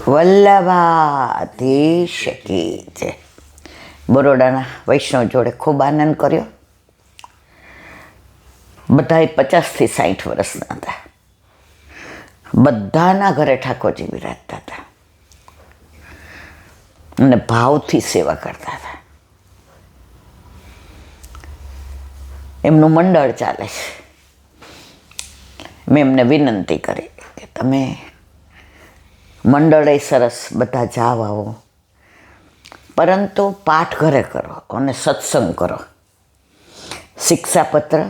વલ્લભાધીશ કી જય. બરોડાના વૈષ્ણવ જોડે ખૂબ આનંદ કર્યો. બધાએ 50 થી 60 વર્ષના હતા. બધાના ઘરે ઠાકોરજી બિરાજતા હતા અને ભાવથી સેવા કરતા હતા. એમનું મંડળ ચાલે છે. મેં એમને વિનંતી કરી કે તમે મંડળે સરસ બધા જાવ આવો, પરંતુ પાઠ ઘરે કરો અને સત્સંગ કરો. શિક્ષાપત્ર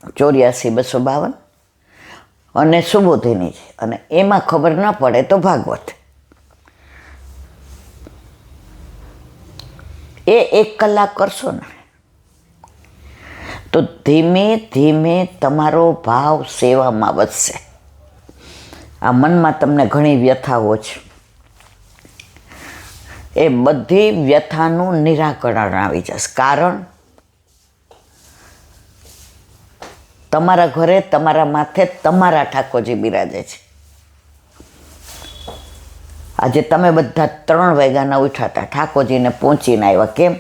84-252 અને સુબોધિની છે, અને એમાં ખબર ન પડે તો ભાગવત. એ 1 કલાક કરશો ને તો ધીમે ધીમે તમારો ભાવ સેવામાં વધશે. આ મનમાં તમને ઘણી વ્યથાઓ છે, એ બધી વ્યથાનું નિરાકરણ આવી જશે. કારણ તમારા ઘરે તમારા માથે તમારા ઠાકોરજી બિરાજે છે. આજે તમે બધા 3 વાગ્યાના ઉઠ્યા હતા, ઠાકોરજીને પહોંચીને આવ્યા. કેમ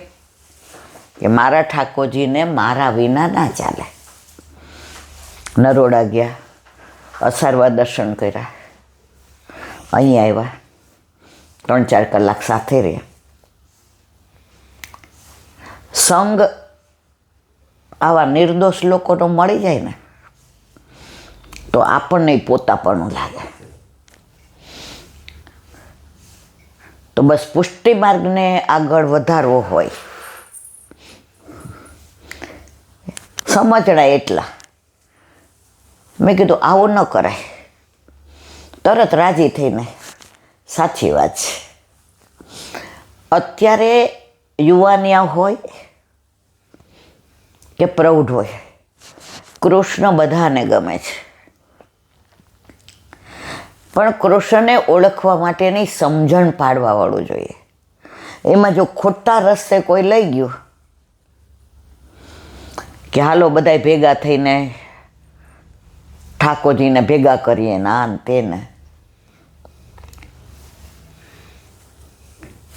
કે મારા ઠાકોરજીને મારા વિના ના ચાલે. નરોડા ગયા, અસારવા દર્શન કર્યા, અહીં આવ્યા, 3-4 કલાક સાથે રહ્યા. સંગ આવા નિર્દોષ લોકોનો મળી જાય ને તો આપણને પોતાપણું લાગે. તો બસ પુષ્ટિ માર્ગને આગળ વધારવો હોય, સમજણા એટલા. મેં કીધું આવું ન કરાય. તરત રાજી થઈને સાચી વાત છે. અત્યારે યુવાનિયા હોય કે પ્રૌઢ હોય, કૃષ્ણ બધાને ગમે છે, પણ કૃષ્ણને ઓળખવા માટેની સમજણ પાડવાવાળું જોઈએ. એમાં જો ખોટા રસ્તે કોઈ લઈ ગયું કે હાલો બધાય ભેગા થઈને ઠાકોરજીને ભેગા કરીએ ને આ ને તેને,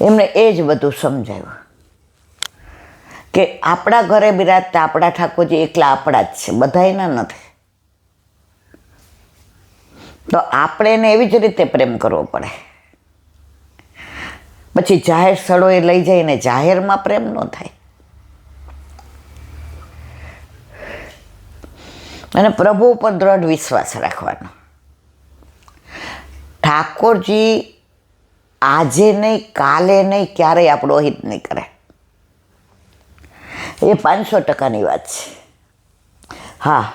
એમને એ જ બધું સમજાવ્યું કે આપણા ઘરે બિરાજતા આપણા ઠાકોરજી એકલા આપણા જ છે, બધાયના નથી. તો આપણે એને એવી જ રીતે પ્રેમ કરવો પડે. પછી જાહેર સ્થળોએ લઈ જઈને જાહેરમાં પ્રેમ ન થાય. અને પ્રભુ ઉપર દ્રઢ વિશ્વાસ રાખવાનો. ઠાકોરજી આજે નહીં, કાલે નહીં, ક્યારેય આપણો હિત નહીં કરે. એ 500%ની વાત છે. હા,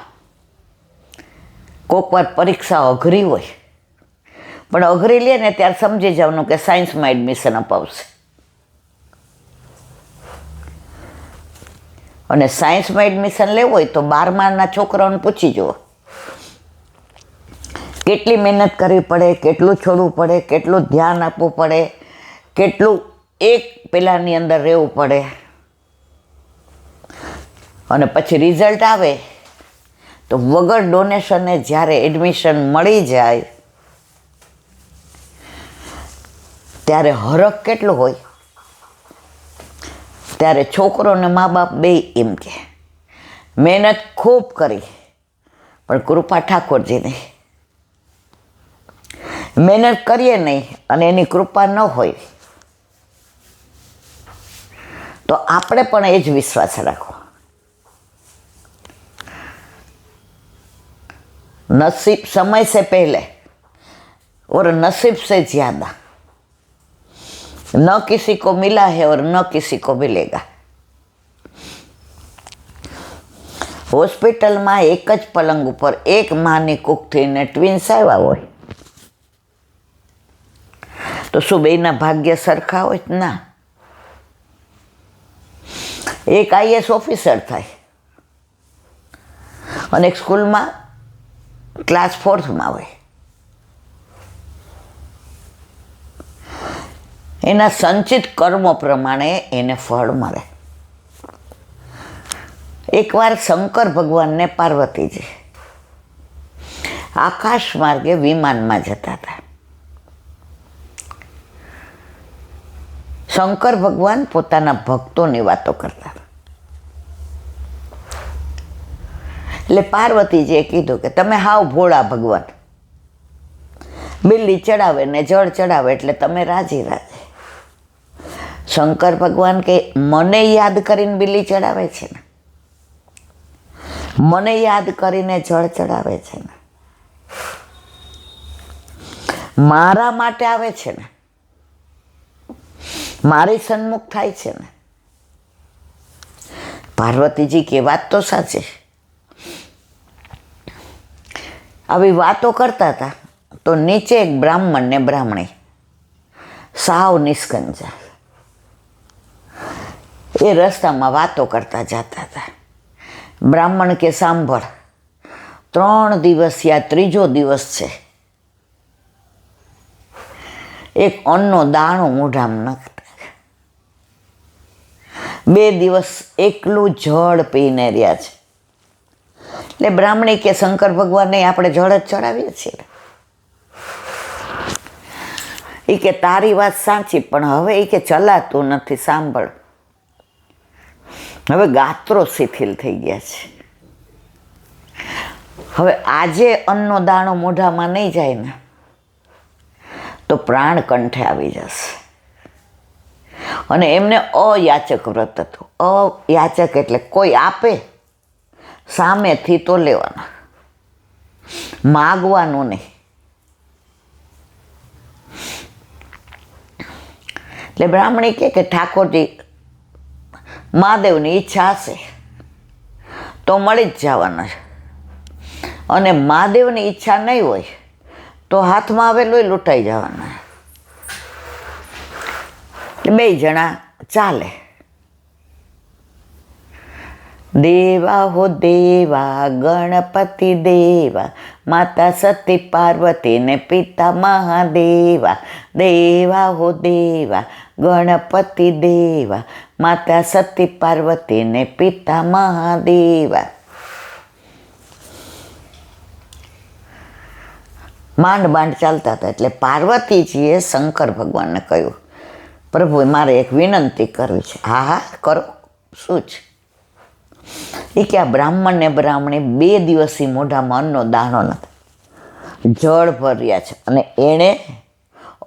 કોઈક વાર પરીક્ષા અઘરી હોય, પણ અઘરી લે ને ત્યારે સમજી જવાનું કે સાયન્સમાં એડમિશન અપાવશે. અને સાયન્સમાં એડમિશન લેવું હોય તો 12માના છોકરાઓને પૂછી જુઓ, કેટલી મહેનત કરવી પડે, કેટલું છોડવું પડે, કેટલું ધ્યાન આપવું પડે, કેટલું એક પેલાની અંદર રહેવું પડે. અને પછી રિઝલ્ટ આવે તો વગર ડોનેશને જ્યારે એડમિશન મળી જાય ત્યારે હરખ કેટલું હોય. ત્યારે છોકરો ને મા બાપ બે એમ કે મહેનત ખૂબ કરી પણ કૃપા ઠાકોરજીની. મહેનત કરીએ નહીં અને એની કૃપા ન હોય તો આપણે પણ એ જ વિશ્વાસ રાખવો. नसीब समय से पहले और नसीब से ज्यादा न किसी को मिला है और न किसी को मिलेगा. હોસ્પિટલમાં એક જ પલંગ ઉપર એક માની કુક થઈને ટ્વિન્સ આવ્યા હોય તો શું બેયના ભાગ્ય સરખા હોય? ના. એક IAS ઓફિસર થાય અને એક સ્કૂલમાં ક્લાસ 4થમાં હોય. એના સંચિત કર્મો પ્રમાણે એને ફળ મળે. એકવાર શંકર ભગવાનને પાર્વતીજી આકાશ માર્ગે વિમાનમાં જતા હતા. શંકર ભગવાન પોતાના ભક્તોની વાતો કરતા. એટલે પાર્વતીજીએ કીધું કે તમે હાવ ભોળા ભગવાન, બિલ્લી ચડાવે ને જળ ચડાવે એટલે તમે રાજી રાજી. શંકર ભગવાન કે મને યાદ કરીને બિલ્લી ચડાવે છે ને, મને યાદ કરીને જળ ચડાવે છે ને, મારા માટે આવે છે ને, મારી સન્મુખ થાય છે ને. પાર્વતીજી કે વાત તો સાચી. આવી વાતો કરતા હતા તો નીચે એક બ્રાહ્મણ ને બ્રાહ્મણી સાવ નિષ્કંજા એ રસ્તામાં વાતો કરતા જતા હતા. બ્રાહ્મણ કે સાંભળ, 3 દિવસ યા ત્રીજો દિવસ છે, એક અન્નનો દાણો મોઢામાં નાખતા, 2 દિવસ એકલું જળ પીને રહ્યા છે. એટલે બ્રાહ્મણી કે શંકર ભગવાનને આપણે જળ જ ચડાવીએ છીએ. એ કે તારી વાત સાચી, પણ હવે એ કે ચલાતું નથી. સાંભળ, હવે ગાત્રો શિથિલ થઈ ગયા છે. હવે આજે અન્નનો દાણો મોઢામાં નહીં જાય ને તો પ્રાણ કંઠે આવી જશે. અને એમને અયાચક વ્રત હતું. અયાચક એટલે કોઈ આપે સામેથી તો લેવાના, માગવાનું નહીં. એટલે બ્રાહ્મણી કે ઠાકોરજી મહાદેવની ઈચ્છા હશે તો મળી જ જવાના, અને મહાદેવની ઈચ્છા નહીં હોય તો હાથમાં આવેલું લૂંટાઈ જવાના. એટલે 2 જણા ચાલે. દેવા હો દેવા ગણપતિ દેવા, માતા સતી પાર્વતી ને પિતા મહાદેવા. દેવા હો દેવા ગણપતિ દેવા, માતા સતી પાર્વતી ને પિતા મહાદેવા. માંડ માંડ ચાલતા હતા. એટલે પાર્વતીજીએ શંકર ભગવાનને કહ્યું, પ્રભુ મારે એક વિનંતી કરવી છે. હા હા કરો, શું છે? એ કે આ બ્રાહ્મણ ને બ્રાહ્મણી 2 દિવસથી મોઢામાં અન્નનો દાણો નથી, જળ ભર્યા છે, અને એણે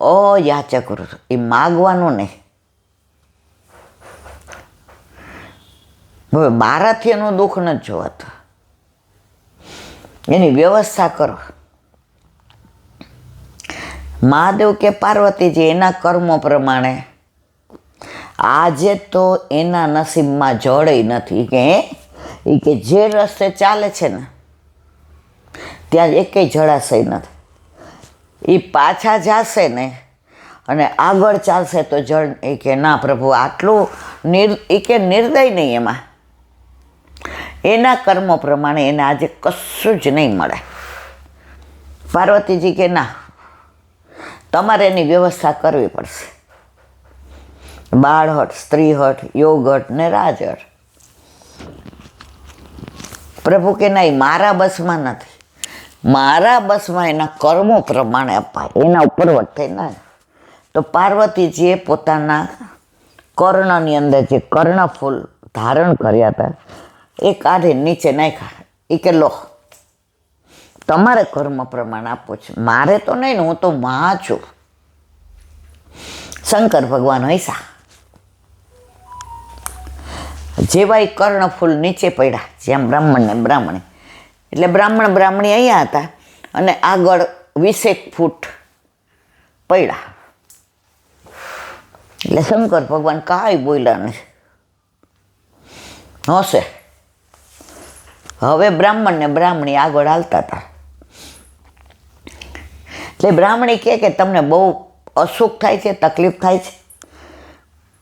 અયાચક વ્રત, એ માગવાનું નહીં. હવે બારાથી એનું દુઃખ નથી જોવાતું, એની વ્યવસ્થા કરો. મહાદેવ કે પાર્વતીજી એના કર્મો પ્રમાણે આજે તો એના નસીબમાં જળય નથી. કે જે રસ્તે ચાલે છે ને ત્યાં એકેય જળાશય નથી. એ પાછા જશે ને અને આગળ ચાલશે તો જળ. એ કે ના પ્રભુ, આટલું નિર્દય નહીં. એમાં એના કર્મો પ્રમાણે એને આજે કશું જ નહીં મળે. પાર્વતીજી કે ના, તમારે એની વ્યવસ્થા કરવી પડશે. બાળહટ, સ્ત્રીહટ, યોગહટ ને રાજહટ. પ્રભુ કે નહીં, મારા બસમાં નથી. મારા બસમાં એના કર્મો પ્રમાણે અપાય, એના ઉપર વર્તે ના. તો પાર્વતીજીએ પોતાના કર્ણની અંદર જે કર્ણફૂલ ધારણ કર્યા હતા એ કાઢી નીચે નાખ્યા. એ કે લો, તમારે કર્મ પ્રમાણે આપવું છે, મારે તો નહીં ને, હું તો મહા છું. શંકર ભગવાન હૈસા. જેવા એ કર્ણફૂલ નીચે પડ્યા, જેમ બ્રાહ્મણ ને બ્રાહ્મણી. એટલે બ્રાહ્મણ બ્રાહ્મણી અહીંયા હતા અને આગળ 20 ફૂટ પડ્યા. એટલે શંકર ભગવાન કાંઈ બોલ્યા નહીં. હશે. હવે બ્રાહ્મણ ને બ્રાહ્મણી આગળ હાલતા હતા. એટલે બ્રાહ્મણી કહે કે તમને બહુ અસુખ થાય છે, તકલીફ થાય છે,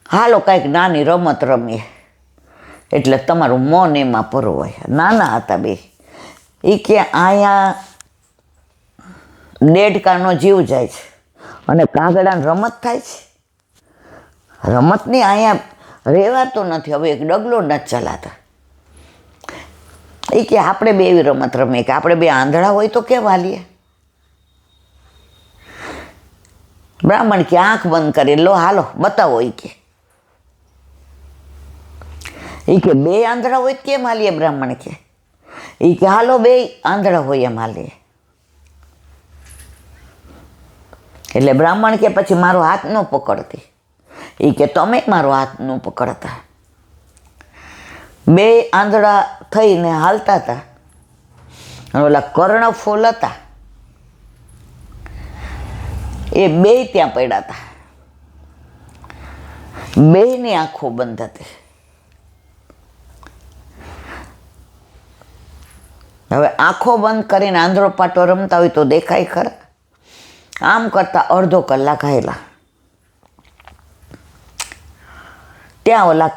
હાલો કાંઈક નાની રમત રમીએ. એટલે તમારું મન એમાં પરોવાય. નાના હતા 2. એ કે અહીંયા દેડકાનો જીવ જાય છે અને કાગડાની રમત થાય છે. રમતની અહીંયા રહેવાતો નથી. હવે એક ડગલો નથી ચલાતા. એ કે આપણે 2 એવી રમત રમીએ કે આપણે 2 આંધળા હોય તો કેમ હાલીએ. બ્રાહ્મણ કે આંખ બંધ કરી લો, હાલો બતાવો. એ કે બે આંધળા હોય કેમ હાલીએ? બ્રાહ્મણ કે હાલો બે આંધળા હોય એમ હાલીએ. એટલે બ્રાહ્મણ કે પછી મારો હાથ ન પકડતી. એ કે તમે મારો હાથ ન પકડતા. બે આંધળા થઈને હાલતા હતા. ઓલા કર્ણફૂલ હતા એ બે ત્યાં પડ્યા હતા. બેની આંખો બંધ હતી. હવે આંખો બંધ કરીને આંધળો પાટો રમતા હોય તો દેખાય ખરા? આમ કરતા અડધો કલાક હાયલા. ત્યાં ઓલા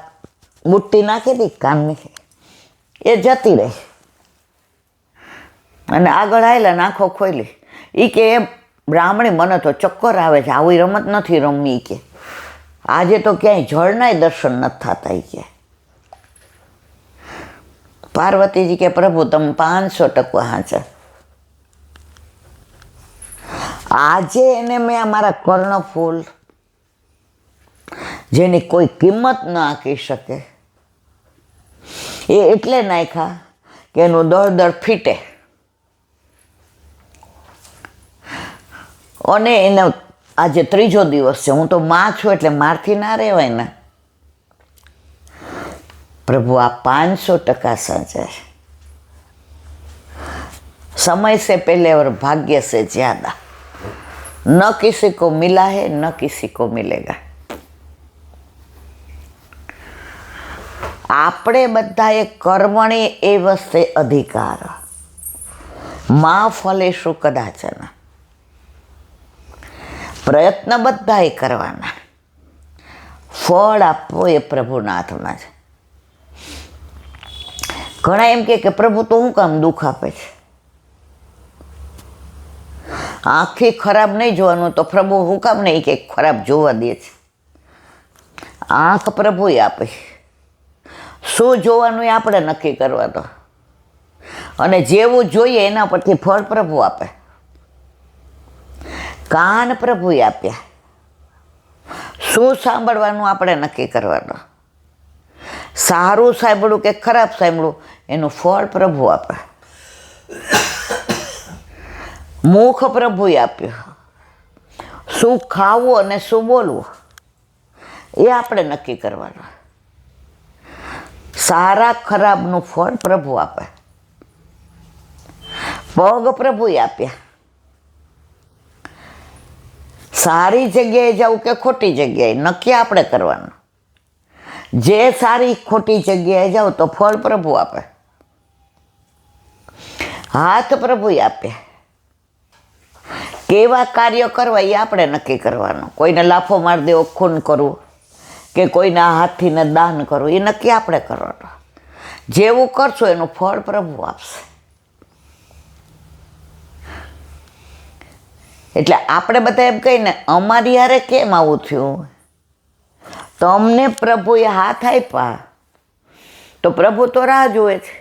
બુટ્ટી નાખી હતી કાનની, એ જતી રહી અને આગળ આવેલા ને આંખો ખોલી. એ કે એ બ્રાહ્મણી મને તો ચક્કર આવે છે, આવી રમત નથી રમવી. કે આજે તો ક્યાંય જળનાય દર્શન નથી થતા. કે પાર્વતીજી કે પ્રભુ તમે 500% હાચા. આજે એને મેં અમારા કર્ણફૂલ જેની કોઈ કિંમત ન આંકી શકે એ એટલે નાખ્યા કે એનું દળ ફીટે. અને એને આજે 3જો દિવસ છે. હું તો માં છું એટલે મારથી ના રહેવાય ને. प्रभु आप 500% साचा है. समय से पहले और भाग्य से ज्यादा न किसी को मिला है न किसी को मिलेगा. આપણે બધાએ કર્મણી એવસ્તે અધિકાર માં ફલેશુ કદાચન. પ્રયત્ન બધાએ કરવાના, ફળ આપવો એ પ્રભુના હાથમાં છે. ઘણા એમ કે પ્રભુ તો શું કામ દુઃખ આપે છે? આંખથી ખરાબ નહીં જોવાનું તો પ્રભુ શું કામ નહીં કે ખરાબ જોવા દે છે? આંખ પ્રભુએ આપે. શું જોવાનું એ આપણે નક્કી કરવાનો, અને જેવું જોઈએ એના પરથી ફળ પ્રભુ આપે. કાન પ્રભુએ આપ્યા, શું સાંભળવાનું આપણે નક્કી કરવાનું. સારું સાંભળ્યું કે ખરાબ સાંભળ્યું એનું ફળ પ્રભુ આપે. મુખ પ્રભુએ આપ્યું, શું ખાવું અને શું બોલવું એ આપણે નક્કી કરવાનું. સારા ખરાબનું ફળ પ્રભુ આપે. પગ પ્રભુએ આપ્યા, સારી જગ્યાએ જવું કે ખોટી જગ્યાએ નક્કી આપણે કરવાનું. જે સારી ખોટી જગ્યાએ જાઓ તો ફળ પ્રભુ આપે. હાથ પ્રભુએ આપ્યા, કેવા કાર્ય કરવા એ આપણે નક્કી કરવાનું. કોઈને લાફો મારી દેવો, ખૂન કરવું કે કોઈના હાથથીને દાન કરવું એ નક્કી આપણે કરવાનું. જેવું કરશો એનું ફળ પ્રભુ આપશે. એટલે આપણે બધા એમ કહીને અમારી યારે કેમ આવું થયું? તમને પ્રભુએ હાથ આપ્યા તો પ્રભુ તો રાહ જુએ છે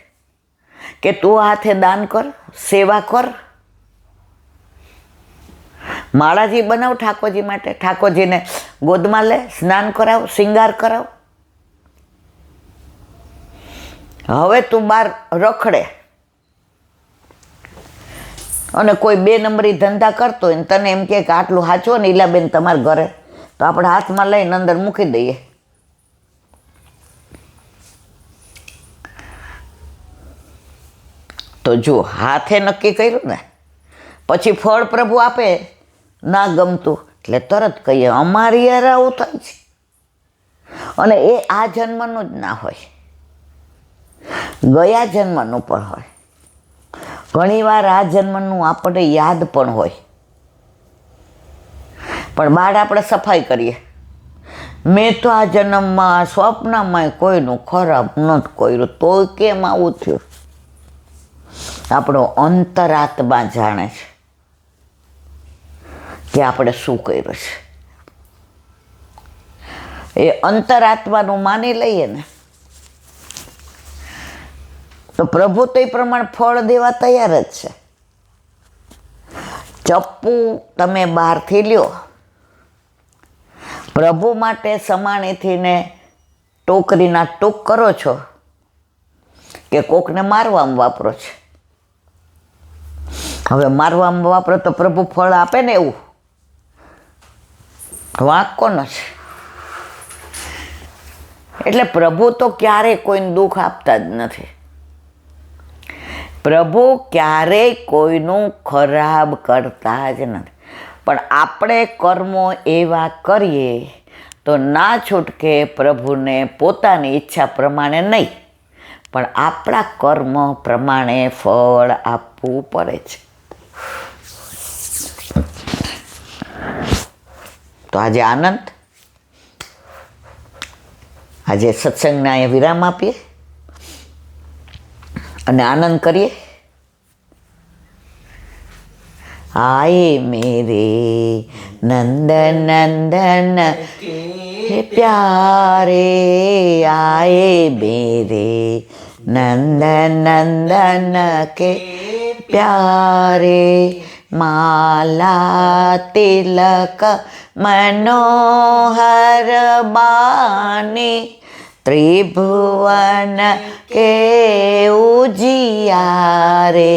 કે તું હાથે દાન કર, સેવા કર. માળાજી બનાવ ઠાકોરજી માટે, ઠાકોરજીને ગોદમાં લે, સ્નાન કરાવ, શિંગાર કરાવ. હવે તું બહાર રખડે અને કોઈ 2 નંબરી ધંધા કરતો હોય ને તને એમ કે આટલું સાચવો ને ઈલાબેન તમારા ઘરે, તો આપણે હાથમાં લઈને અંદર મૂકી દઈએ. તો જો હાથે નક્કી કર્યું ને પછી ફળ પ્રભુ આપે. ના ગમતું એટલે તરત કહીએ અમારી યાર આવું થાય છે. અને એ આ જન્મનું જ ના હોય, ગયા જન્મનું પણ હોય. ઘણીવાર આ જન્મનું આપણને યાદ પણ હોય, પણ બાળ આપણે સફાઈ કરીએ. મેં તો આ જન્મમાં સ્વપ્નમાં કોઈનું ખરાબ નથી કર્યું, તોય કેમ આવું થયું? આપણો અંતરાત્મા જાણે છે કે આપણે શું કર્યું છે. એ અંતરાત્માનું માની લઈએ ને તો પ્રભુ તો એ પ્રમાણે ફળ દેવા તૈયાર જ છે. ચપ્પુ તમે બહારથી લ્યો પ્રભુ માટે સમાણીથી ને ટોકરીના ટૂંક કરો છો કે કોકને મારવામાં વાપરો છે? હવે મારવામાં વાપરો તો પ્રભુ ફળ આપે ને, એવું વાંક કોનો છે? એટલે પ્રભુ તો ક્યારેય કોઈને દુઃખ આપતા જ નથી. પ્રભુ ક્યારેય કોઈનું ખરાબ કરતા જ નથી. પણ આપણે કર્મો એવા કરીએ તો ના છૂટકે પ્રભુને પોતાની ઈચ્છા પ્રમાણે નહીં, પણ આપણા કર્મ પ્રમાણે ફળ આપવું પડે છે. તો આજે આનંદ, આજે સત્સંગને અહીંયા વિરામ આપીએ અને આનંદ કરીએ. आए मेरे नंदन नंदन के प्यारे, आए मेरे नंदन नंदन के प्यारे, माला तिलक मनोहर बानी, त्रिभुवन के उजियारे,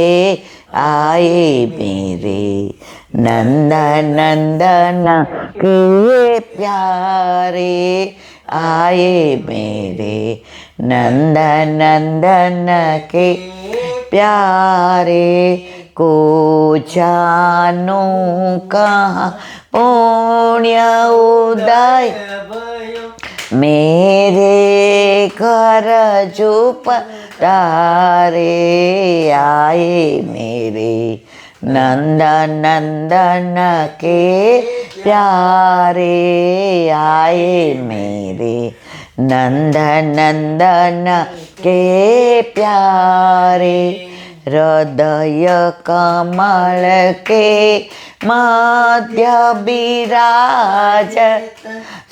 आए मेरे नंदन नंदन के प्यारे, आए मेरे नंदन नंदन के प्यारे, को जानो कहाँ पुण्य उदय मेरे घर झूप तारे, आए मेरे नंदन नंदन के प्यारे, आए मेरे नंदन नंदन के प्यारे, हृदय कमल के मध्य विराज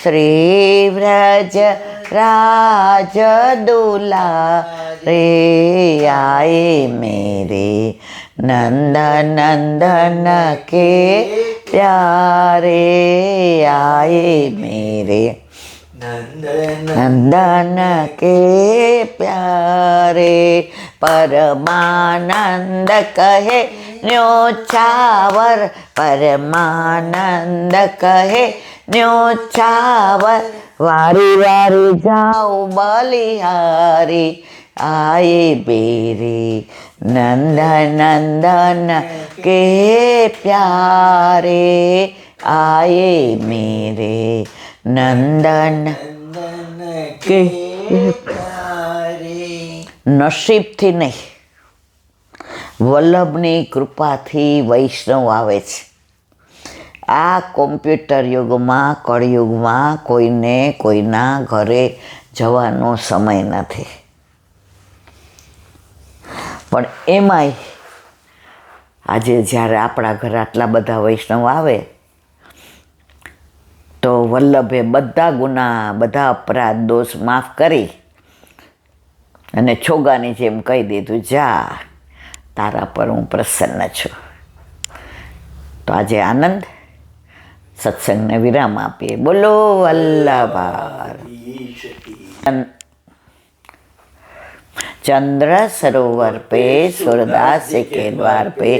श्री व्रज राज दुलारे, आए मेरे नंदन नंदन के प्यारे, आए मेरे नंदन के प्यारे, परमानंद कहे न्योछावर, परमानंद कहे न्योछावर, वारी वारी जाओ बलिहारी, आए मेरे नंदन नंदन के प्यारे, आए मेरे नंदन के प्यारे. નસીબથી નહીં, વલ્લભની કૃપાથી વૈષ્ણવ આવે છે. આ કોમ્પ્યુટર યુગમાં, કળયુગમાં કોઈને કોઈના ઘરે જવાનો સમય નથી. પણ એમાંય આજે જ્યારે આપણા ઘરે આટલા બધા વૈષ્ણવ આવે તો વલ્લભે બધા ગુના, બધા અપરાધ દોષ માફ કરી અને છોગાની જેમ કહી દીધું, જા, તારા પર હું પ્રસન્ન છું. તો આજે આનંદ, સત્સંગને વિરામ આપીએ. બોલો વલ્લભાર. चंद्र सरोवर पे सूरदास के द्वार पे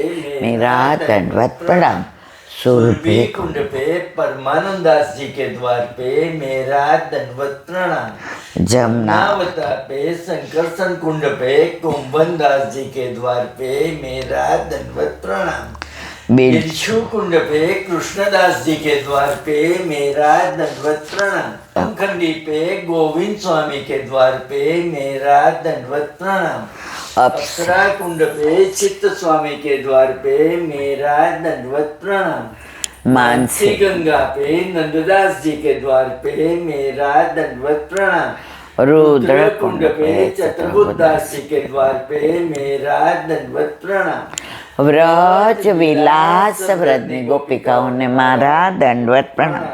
मेरा दंडवत प्रणाम. सुरभि कुंड पे परमानंद दास जी के द्वार पे मेरा दंडवत प्रणाम. जमुनावता पे संकर्षण कुंड पे कुंभन दास जी के द्वार पे मेरा दंडवत प्रणाम. बिच्छू कुंड पे कृष्णदास जी के द्वार पे मेरा दंडवत प्रणाम. खंडी पे गोविंद स्वामी के द्वार पे मेरा दंडवत प्रणाम. अप्सरा कुंड पे चित्त स्वामी के द्वार पे मेरा दंडवत प्रणाम. मानसी गंगा पे नंददास जी के द्वार पे मेरा दंडवत प्रणाम. रुद्र कुंड पे चतुर्भुज दास जी के द्वार पे मेरा दंडवत प्रणाम. વ્રજ વિલાસ વ્રજની ગોપિકાઓને મારા દંડવત પ્રણામ.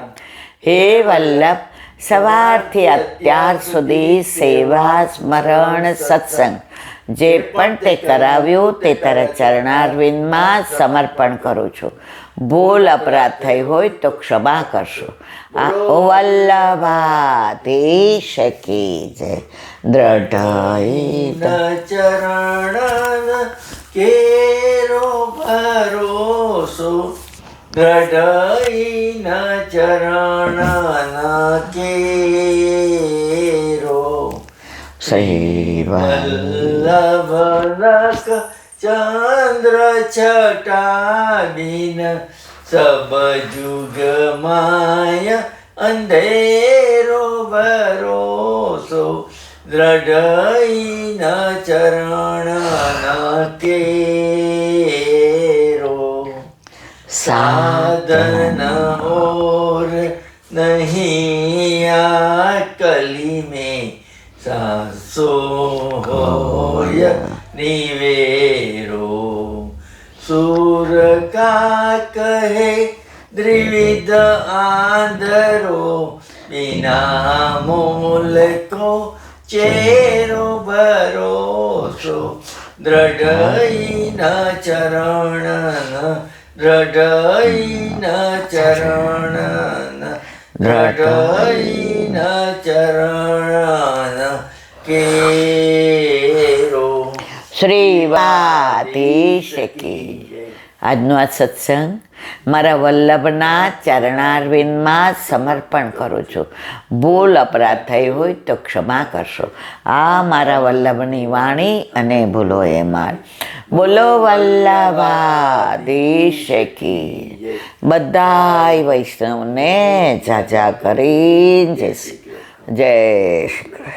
હે વલ્લભ સવારથી અત્યાર સુધી સેવા સ્મરણ સત્સંગ જે પણ તે કરાવ્યું તે તારા ચરણારવિંદમાં સમર્પણ કરું છું. ભૂલ અપરાધ થઈ હોય તો ક્ષમા કરશો. આ વલ્લભાધીશ કી જય. દ્રઢ ચરણ કેરો ભરોસો, દ્રઢ ચરણ કેરો, વલ્લભ ચંદ્ર છટા બિન સબ જુગ માય અંધેરો ભરોસો, દ્રઢ ચરણ કેરો. સાધન और नहीं आ कली में सासो होय निवेरो, सूर का कहे द्विविध आंधरो, बिना मूल को चेरो भरोसो, દ્રઢ ચરણ, દ્રઢ ચરણ, દ્રઢ ચરણ કેરો. શ્રીવાધીશ કી. આજનો આ સત્સંગ મારા વલ્લભના ચરણારવિંદમાં સમર્પણ કરું છું. ભૂલ અપરાધ થઈ હોય તો ક્ષમા કરશો. આ મારા વલ્લભની વાણી અને ભૂલો એ માર. બોલો વલ્લભાધીશ કી. બધાય વૈષ્ણવને જાજા કરીને જય શ્રી કૃષ્ણ.